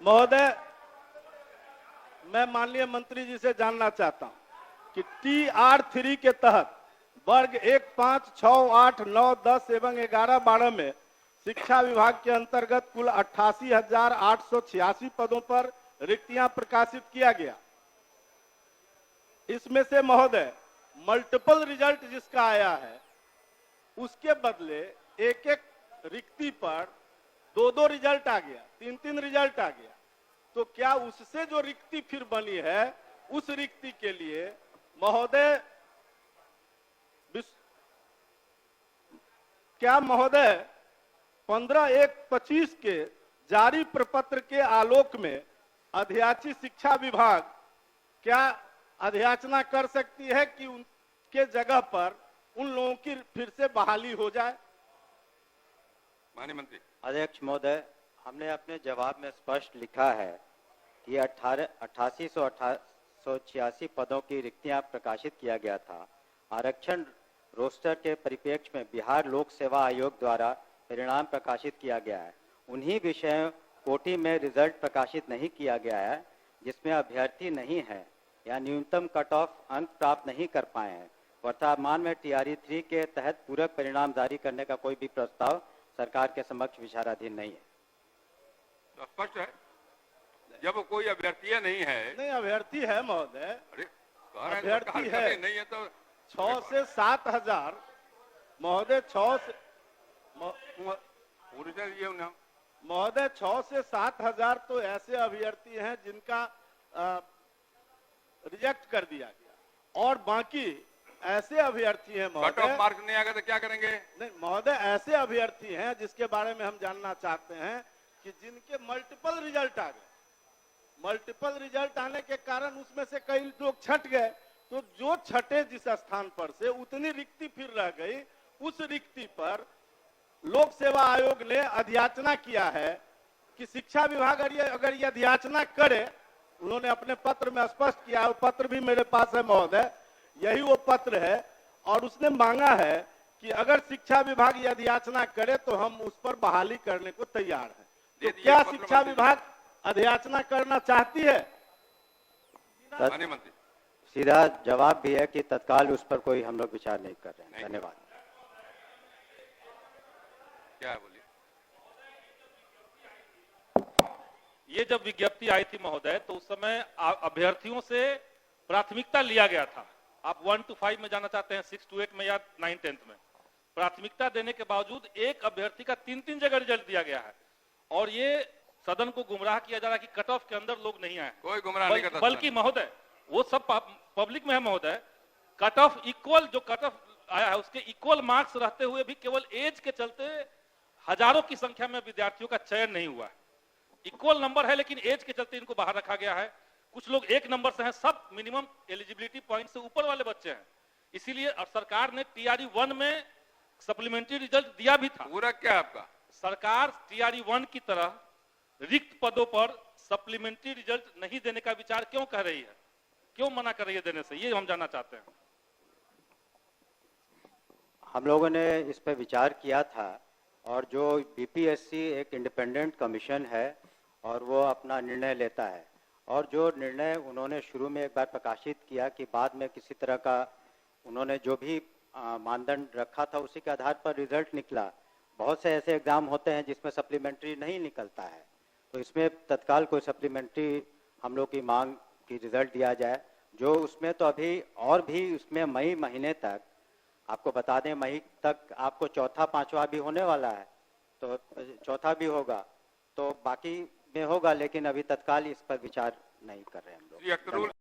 महोदय, मैं माननीय मंत्री जी से जानना चाहता हूं कि TR3 के तहत वर्ग 1, 5, 6, 8, 9, 10 एवं 11, 12 में शिक्षा विभाग के अंतर्गत कुल 88,886 पदों पर रिक्तियां प्रकाशित किया गया। इसमें से महोदय मल्टीपल रिजल्ट जिसका आया है उसके बदले एक एक रिक्ति पर 2-2 रिजल्ट आ गया, 3-3 रिजल्ट आ गया। तो क्या उससे जो रिक्ति फिर बनी है उस रिक्ति के लिए महोदय क्या महोदय 15/1/25 के जारी प्रपत्र के आलोक में अध्याची शिक्षा विभाग क्या अध्याचना कर सकती है कि उनके जगह पर उन लोगों की फिर से बहाली हो जाए? माननीय मंत्री। अध्यक्ष महोदय, हमने अपने जवाब में स्पष्ट लिखा है कि 8886 पदों की रिक्तियां प्रकाशित किया गया था। आरक्षण रोस्टर के परिप्रेक्ष्य में बिहार लोक सेवा आयोग द्वारा परिणाम प्रकाशित किया गया है। उन्हीं विषयों कोटि में रिजल्ट प्रकाशित नहीं किया गया है जिसमें अभ्यर्थी नहीं है या न्यूनतम कट ऑफ अंक प्राप्त नहीं कर पाए हैं। वर्तमान में TR3 के तहत पूरक परिणाम जारी करने का कोई भी प्रस्ताव सरकार के समक्ष विचाराधीन नहीं है। तो स्पष्ट है, जब कोई अभ्यर्थी नहीं है। नहीं, अभ्यर्थी है महोदय। अरे अभ्यर्थी है, नहीं है तो 6 से 7 हजार महोदय, 6 से महोदय 6 से 7 हजार तो ऐसे अभ्यर्थी हैं जिनका रिजेक्ट कर दिया गया और बाकी ऐसे अभ्यर्थी हैं महोदय। कट ऑफ मार्क्स नहीं आएगा तो क्या करेंगे? नहीं महोदय, ऐसे अभ्यर्थी हैं जिसके बारे में हम जानना चाहते हैं कि जिनके मल्टीपल रिजल्ट आ गए। मल्टीपल रिजल्ट आने के कारण उसमें से कई लोग छट गए, तो जो छठे जिस स्थान पर से उतनी रिक्ति फिर रह गई, उस रिक्ति पर लोक सेवा आयोग ने अध्याचना किया है कि शिक्षा विभाग अगर ये अध्याचना करे, उन्होंने अपने पत्र में स्पष्ट किया है, वो पत्र भी मेरे पास है महोदय, यही वो पत्र है, और उसने मांगा है कि अगर शिक्षा विभाग ये अध्याचना करे तो हम उस पर बहाली करने को तैयार हैं। तो क्या शिक्षा विभाग अध्याचना करना चाहती है? माननीय मंत्री। सीधा जवाब भी है कि तत्काल उस पर कोई हम लोग विचार नहीं कर रहे हैं। धन्यवाद। क्या बोलिए? ये जब विज्ञप्ति आई थी महोदय तो उस समय अभ्यर्थियों से प्राथमिकता लिया गया था। आप 1 to 5 में जाना चाहते हैं, 6 to 8 में या 9, 10th में। प्राथमिकता देने के बावजूद एक अभ्यर्थी का 3-3 जगह रिजल्ट दिया गया है और ये सदन को गुमराह किया जा रहा है कि कट ऑफ के अंदर लोग नहीं आए। कोई गुमराह नहीं करता। बल्कि महोदय वो सब पब्लिक में है महोदय, कट ऑफ इक्वल, जो कट ऑफ आया है उसके इक्वल मार्क्स रहते हुए भी केवल एज के चलते हजारों की संख्या में विद्यार्थियों का चयन नहीं हुआ है। इक्वल नंबर है लेकिन एज के चलते इनको बाहर रखा गया है। कुछ लोग 1 नंबर से हैं, सब मिनिमम एलिजिबिलिटी पॉइंट से ऊपर वाले बच्चे हैं। इसीलिए और सरकार ने TR1 में सप्लीमेंट्री रिजल्ट दिया भी था। पूरा क्या आपका? सरकार TR1 की तरह रिक्त पदों पर सप्लीमेंट्री रिजल्ट नहीं देने का विचार क्यों कर रही है, क्यों मना कर रही है देने से, ये हम जानना चाहते हैं। हम लोगों ने इस पर विचार किया था और जो BPSC एक इंडिपेंडेंट कमीशन है और वो अपना निर्णय लेता है, और जो निर्णय उन्होंने शुरू में एक बार प्रकाशित किया कि बाद में किसी तरह का उन्होंने जो भी मानदंड रखा था उसी के आधार पर रिजल्ट निकला। बहुत से ऐसे एग्जाम होते हैं जिसमें सप्लीमेंट्री नहीं निकलता है, तो इसमें तत्काल कोई सप्लीमेंट्री हम लोग की मांग की रिजल्ट दिया जाए। जो उसमें तो अभी और भी उसमें मई महीने तक, आपको बता दें मई तक आपको चौथा 5वां भी होने वाला है, तो चौथा भी होगा, तो बाकी में होगा, लेकिन अभी तत्काल इस पर विचार नहीं कर रहे हैं हम लोग।